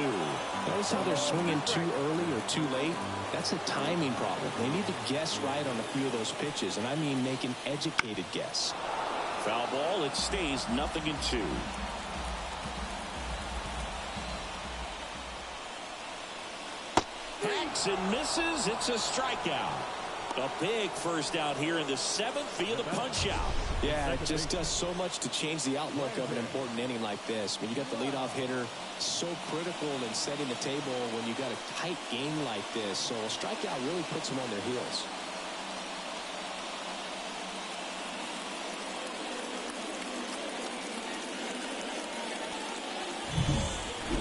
Notice how they're swinging too early or too late. That's a timing problem. They need to guess right on a few of those pitches, and I mean make an educated guess. Foul ball. It stays 0-2. Hacks and misses. It's a strikeout. A big first out here in the 7th via the punch out. Yeah, it just does so much to change the outlook of an important inning like this. When you got the leadoff hitter, so critical in setting the table when you got a tight game like this. So a strikeout really puts them on their heels.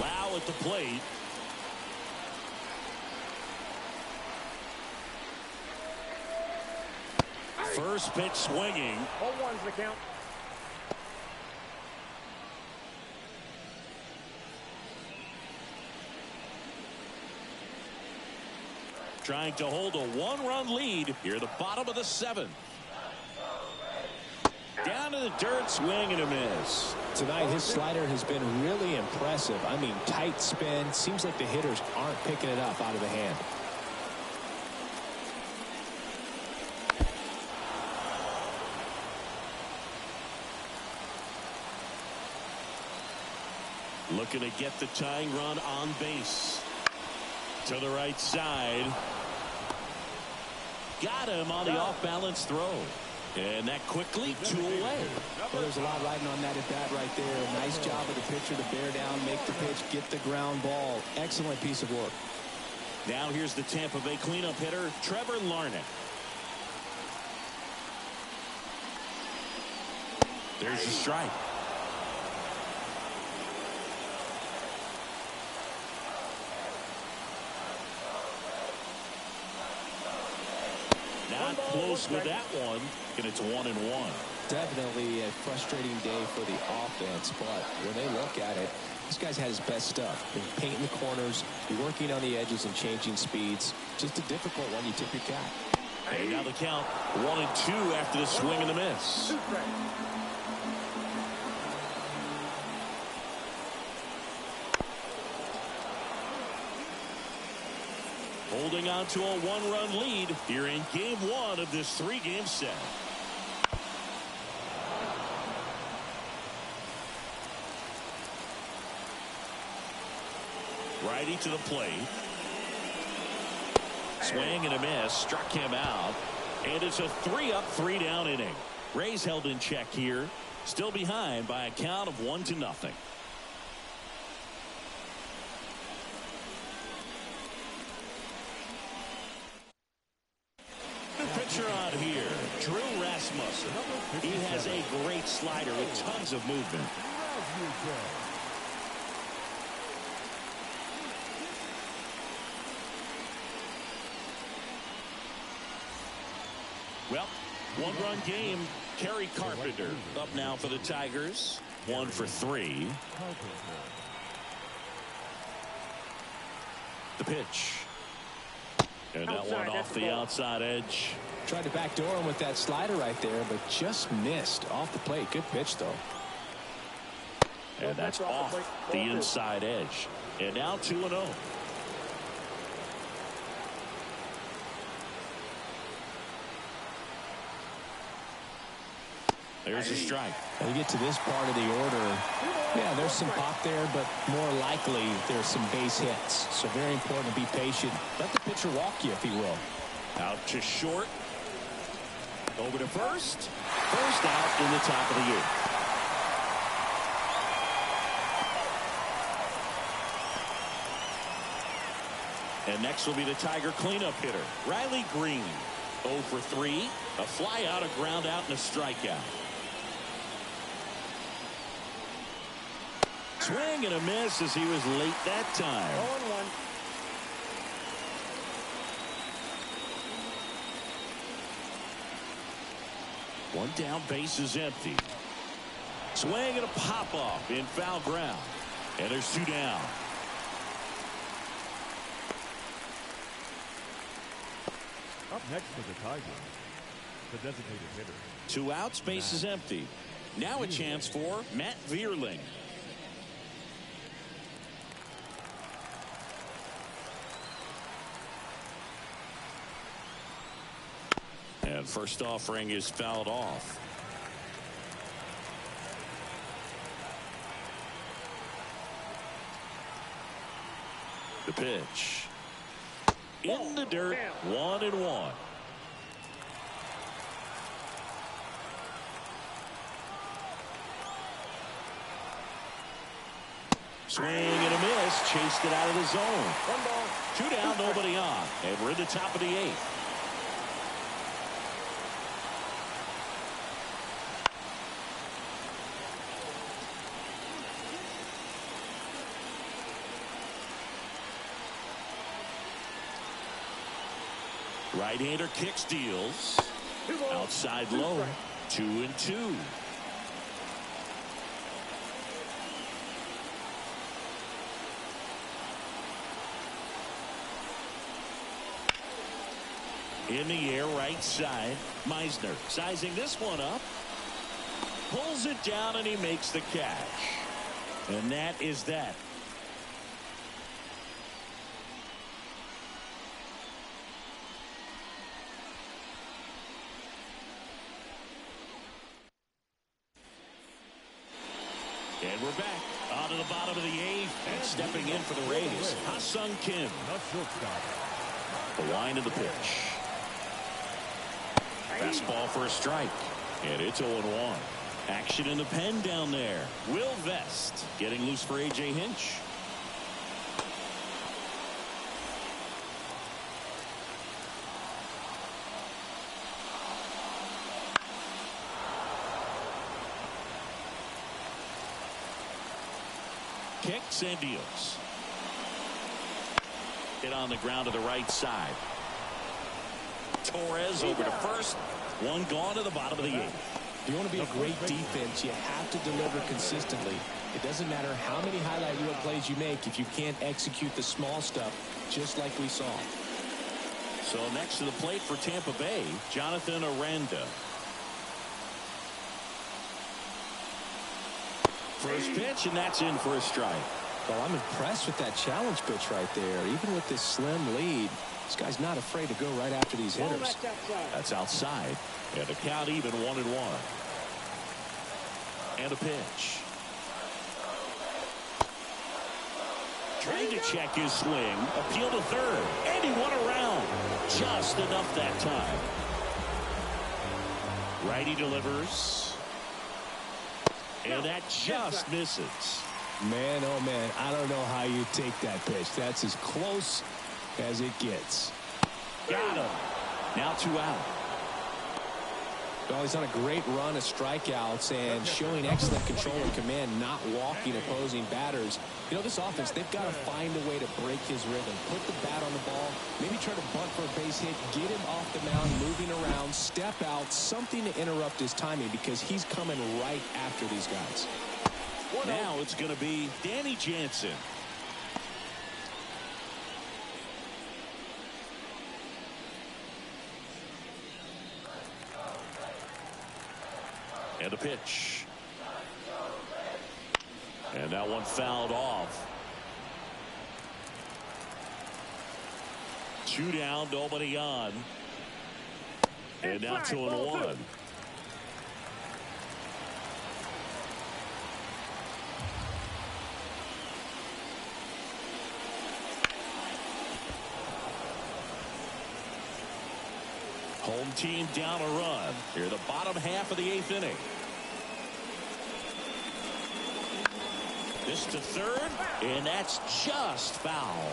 Lau at the plate. First pitch swinging. 0-1's the count. Trying to hold a 1-run lead here at the bottom of the 7th. Down to the dirt, swing and a miss. Tonight his slider has been really impressive. I mean, tight spin. Seems like the hitters aren't picking it up out of the hand. Looking to get the tying run on base. To the right side. Got him on the off-balance throw. And that quickly 2 away. Well, there's a lot riding on that at bat right there. Nice job of the pitcher to bear down, make the pitch, get the ground ball. Excellent piece of work. Now here's the Tampa Bay cleanup hitter, Trevor Larnach. There's the strike. Not close with that one, and it's 1-1. Definitely a frustrating day for the offense, but when they look at it, this guy's had his best stuff. Been painting the corners, working on the edges and changing speeds. Just a difficult one. You tip your cap. And now the count 1-2 after the swing and the miss. Holding on to a 1-run lead here in game 1 of this 3-game set. Righty to the plate. Swing and a miss. Struck him out. And it's a 3-up, 3-down inning. Rays held in check here. Still behind by a count of 1-0. The pitcher on here, Drew Rasmussen. He has a great slider with tons of movement. Well, one-run game. Kerry Carpenter up now for the Tigers. 1 for 3. The pitch. And that one off the outside edge. Tried to backdoor him with that slider right there, but just missed off the plate. Good pitch, though. And that's off the inside edge. And now 2-0. There's a strike. When you get to this part of the order, yeah, there's some pop there, but more likely there's some base hits. So very important to be patient. Let the pitcher walk you, if he will. Out to short. Over to first. First out in the top of the 8th. And next will be the Tiger cleanup hitter, Riley Green. 0 for 3. A fly out, a ground out, and a strikeout. Swing and a miss as he was late that time. 0-1. One down, base is empty. Swing and a pop off in foul ground. And there's 2 down. Up next for the Tigers, the designated hitter. 2 outs, base is empty. Now a chance for Matt Vierling. And first offering is fouled off. The pitch. In the dirt, 1-1. Swing and a miss. Chased it out of the zone. 1 ball. 2 down, nobody on. And we're in the top of the 8th. Right-hander kicks, deals. Outside low. 2-2. In the air, right side. Meisner sizing this one up. Pulls it down and he makes the catch. And that is that. And we're back onto the bottom of the 8th. And stepping in for the Rays, Ha-Sung Kim. The line of the pitch. Fastball for a strike. And it's 0-1. Action in the pen down there. Will Vest getting loose for A.J. Hinch. Kicks and deals. Hit on the ground to the right side. Torres over to first. One gone to the bottom of the 8th. If you want to be a great defense, you have to deliver consistently. It doesn't matter how many highlight reel plays you make if you can't execute the small stuff, just like we saw. So next to the plate for Tampa Bay, Jonathan Aranda. First pitch, and that's in for a strike. Well, I'm impressed with that challenge pitch right there. Even with this slim lead, this guy's not afraid to go right after these hitters. That's outside. And the count even 1-1. And a pitch. Trying to check his swing. Appeal to third. And he won around. Just enough that time. Righty delivers. And that just misses. Man, oh man, I don't know how you take that pitch. That's as close as it gets. Got him. Now 2 out. Well, he's on a great run of strikeouts and showing excellent control and command, not walking opposing batters. You know, this offense, they've got to find a way to break his rhythm. Put the bat on the ball, maybe try to bunt for a base hit, get him off the mound, moving around, step out, something to interrupt his timing because he's coming right after these guys. Now it's going to be Danny Jansen. And a pitch. And that one fouled off. 2 down, nobody on. And now 2-1. Home team down a run. Here the bottom half of the 8th inning. This to third, and that's just foul.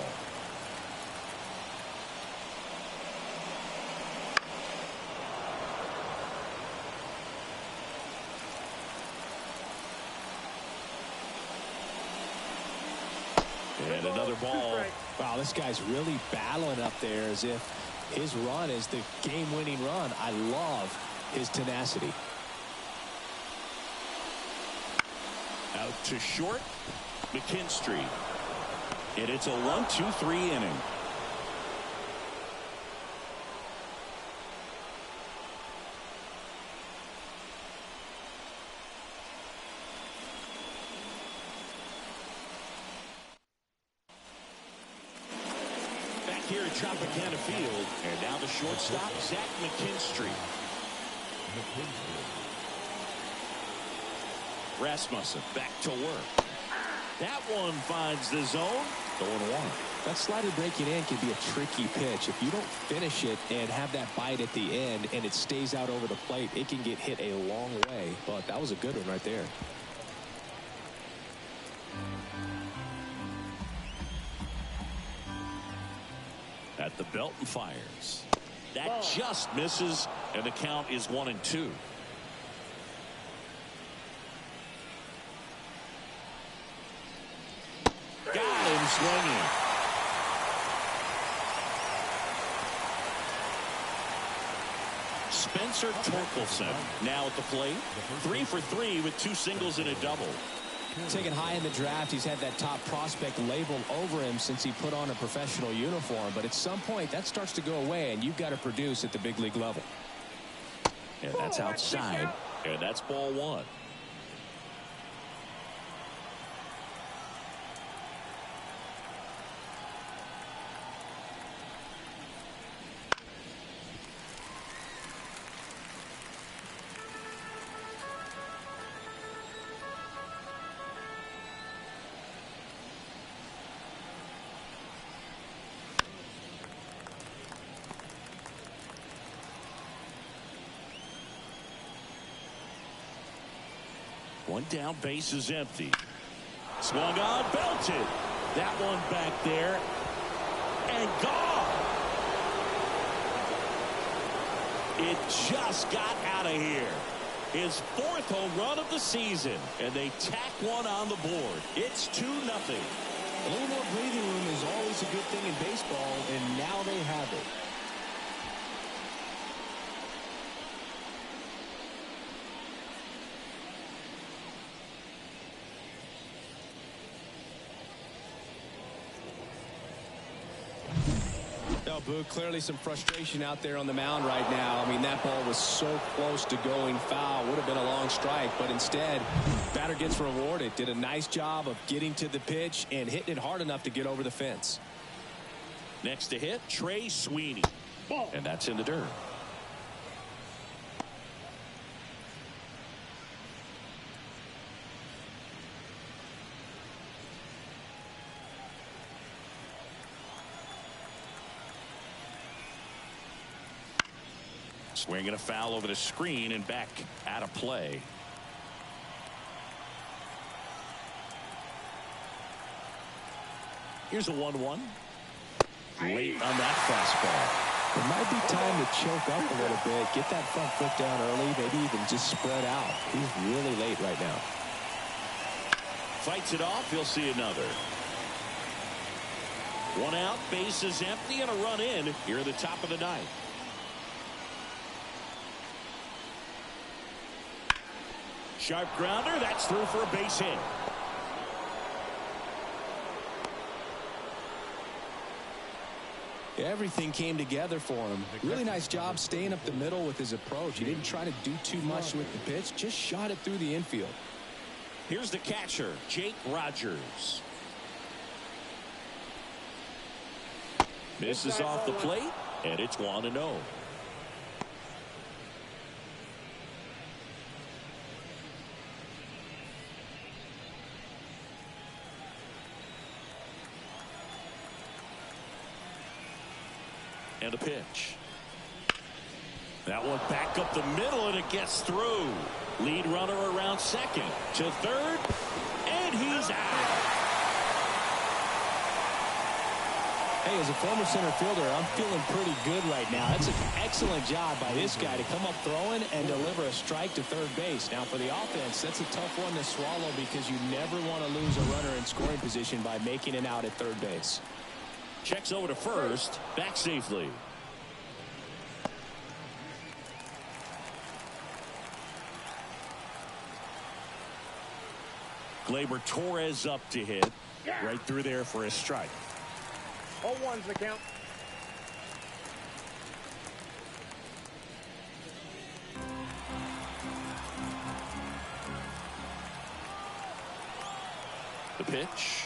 And another ball. Wow, this guy's really battling up there as if his run is the game-winning run. I love his tenacity. Out to short, McKinstry. And it's a 1-2-3 inning. Back here at Tropicana Field, and now the shortstop, Zach McKinstry. Rasmussen back to work. That one finds the zone. 0-1. That slider breaking in can be a tricky pitch. If you don't finish it and have that bite at the end and it stays out over the plate, it can get hit a long way. But that was a good one right there. At the belt and fires. That just misses, and the count is 1-2. Got him swinging. Spencer Torkelson now at the plate. 3 for 3 with 2 singles and a double. Taken high in the draft, he's had that top prospect labeled over him since he put on a professional uniform. But at some point, that starts to go away, and you've got to produce at the big league level. And that's outside, and that's ball 1. One down, base is empty. Swung on, belted. That one back there. And gone. It just got out of here. His 4th home run of the season. And they tack one on the board. It's 2-0. A little more breathing room is always a good thing in baseball, and now they have it. Now, Boo, clearly some frustration out there on the mound right now. I mean, that ball was so close to going foul. Would have been a long strike, but instead, batter gets rewarded. Did a nice job of getting to the pitch and hitting it hard enough to get over the fence. Next to hit, Trey Sweeney. And that's in the dirt. Swinging a foul over the screen and back out of play. Here's a 1-1. Late on that fastball. It might be time to choke up a little bit, get that front foot down early, maybe even just spread out. He's really late right now. Fights it off. He'll see another. One out, base is empty, and a run in here at the top of the ninth. Sharp grounder. That's through for a base hit. Everything came together for him. Really nice job staying up the middle with his approach. He didn't try to do too much with the pitch, just shot it through the infield. Here's the catcher, Jake Rogers. Misses off the plate, and it's 1-0. And a pitch. That one back up the middle, and it gets through. Lead runner around second to third, and he's out. Hey, as a former center fielder, I'm feeling pretty good right now. That's an excellent job by this guy to come up throwing and deliver a strike to third base. Now, for the offense, that's a tough one to swallow because you never want to lose a runner in scoring position by making it out at third base. Checks over to first, back safely. Gleyber Torres up to hit. Right through there for a strike. 0-1's the count. The pitch.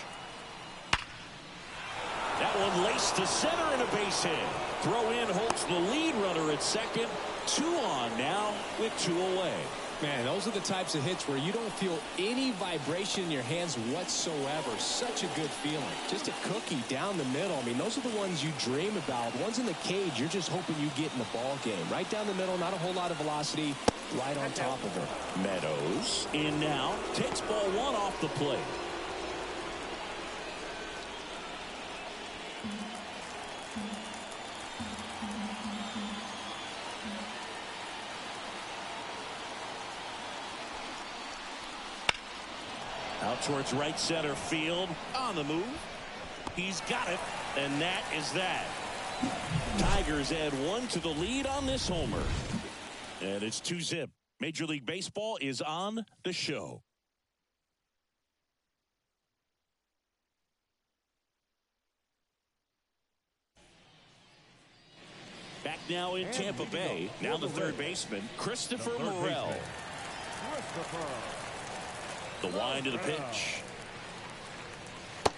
That one laced to center and a base hit. Throw in holds the lead runner at second. 2 on now with 2 away. Man, those are the types of hits where you don't feel any vibration in your hands whatsoever. Such a good feeling. Just a cookie down the middle. I mean, those are the ones you dream about. Ones in the cage, you're just hoping you get in the ball game. Right down the middle, not a whole lot of velocity. Right on top of her. Meadows in now. Takes ball 1 off the plate. Out towards right center field. On the move. He's got it. And that is that. Tigers add 1 to the lead on this homer. And it's 2-zip. Major League Baseball is on the show. Back now in Tampa Bay. Now the third baseman, Christopher Morel. The wind of the pitch.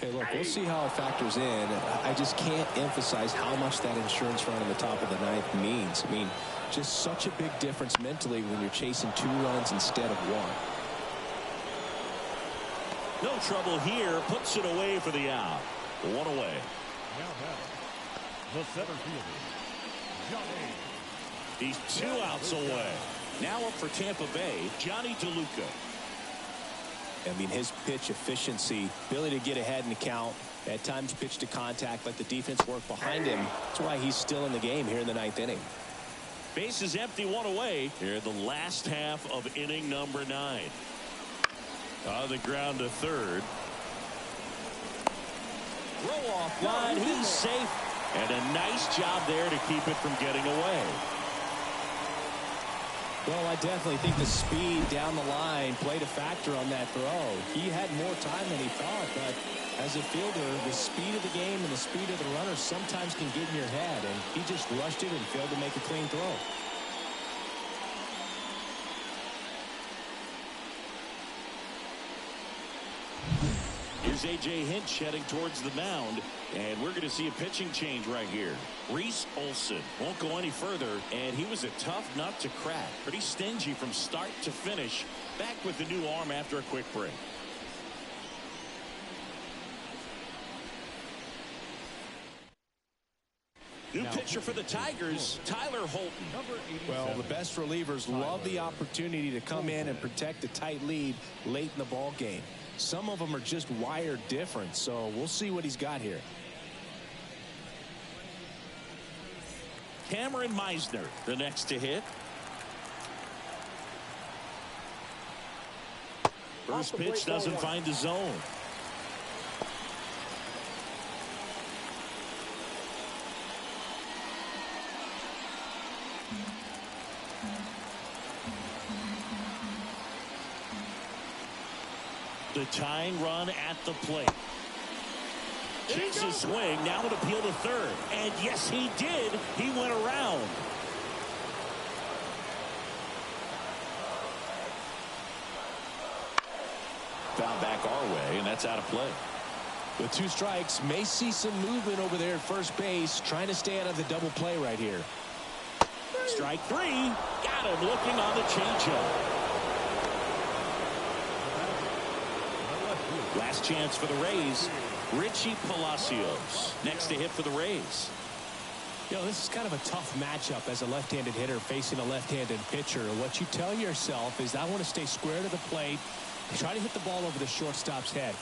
Hey, look, we'll see how it factors in. I just can't emphasize how much that insurance run in the top of the ninth means. I mean, just such a big difference mentally when you're chasing 2 runs instead of 1. No trouble here. Puts it away for the out. 1 away. Now batting, the center fielder, Johnny. He's 2 outs away. Now up for Tampa Bay, Johnny DeLuca. I mean, his pitch efficiency, ability to get ahead in the count, at times pitch to contact, let the defense work behind him. That's why he's still in the game here in the 9th inning. Base is empty, 1 away here in the last half of inning number 9. On the ground to third. Throw off line. He's safe. And a nice job there to keep it from getting away. Well, I definitely think the speed down the line played a factor on that throw. He had more time than he thought, but as a fielder, the speed of the game and the speed of the runner sometimes can get in your head, and he just rushed it and failed to make a clean throw. Here's A.J. Hinch heading towards the mound, and we're going to see a pitching change right here. Reese Olson won't go any further, and he was a tough nut to crack. Pretty stingy from start to finish. Back with the new arm after a quick break. New pitcher for the Tigers, Tyler Holton. Well, the best relievers love the opportunity to come in and protect a tight lead late in the ball game. Some of them are just wired different, so we'll see what he's got here. Cameron Meisner, the next to hit. First pitch doesn't find the zone. The tying run at the plate. Takes a swing. Now an appeal to third. And yes, he did. He went around. Foul back our way, and that's out of play. With 2 strikes, may see some movement over there at first base, trying to stay out of the double play right here. Strike 3. Got him looking on the changeup. Last chance for the Rays. Richie Palacios next to hit for the Rays. You know, this is kind of a tough matchup as a left-handed hitter facing a left-handed pitcher. What you tell yourself is, I want to stay square to the plate, try to hit the ball over the shortstop's head.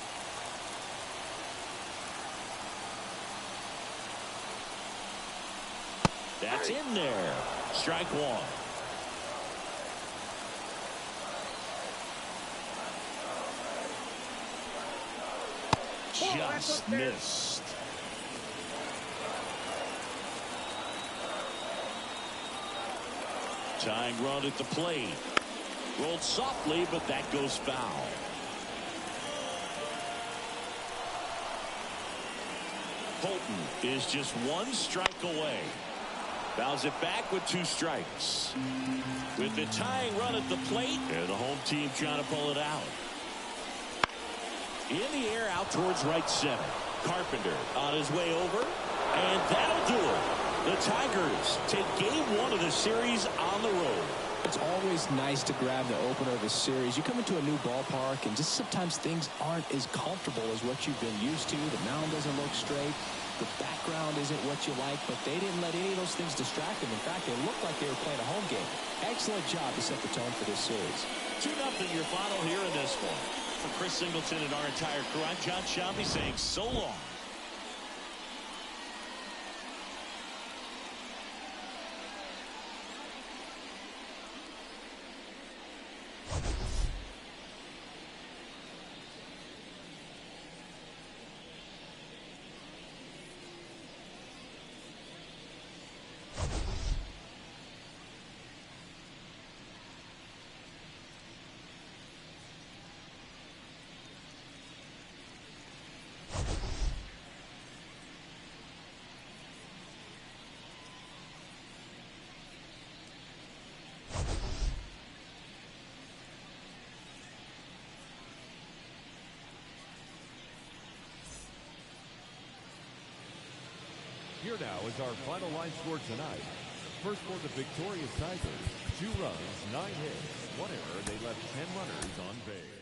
That's in there. Strike 1. Just missed. Tying run at the plate. Rolled softly, but that goes foul. Holton is just 1 strike away. Fouls it back with 2 strikes. With the tying run at the plate, and the home team trying to pull it out. In the air out towards right center. Carpenter on his way over, and that'll do it. The Tigers take game 1 of the series on the road. It's always nice to grab the opener of a series. You come into a new ballpark, and just sometimes things aren't as comfortable as what you've been used to. The mound doesn't look straight. The background isn't what you like, but they didn't let any of those things distract them. In fact, they looked like they were playing a home game. Excellent job to set the tone for this series. 2-0 your final here in this one. For Chris Singleton and our entire crew, I'm John Shelby saying so long. Here now is our final line score tonight. First for the victorious Tigers, 2 runs, 9 hits, 1 error. They left 10 runners on base.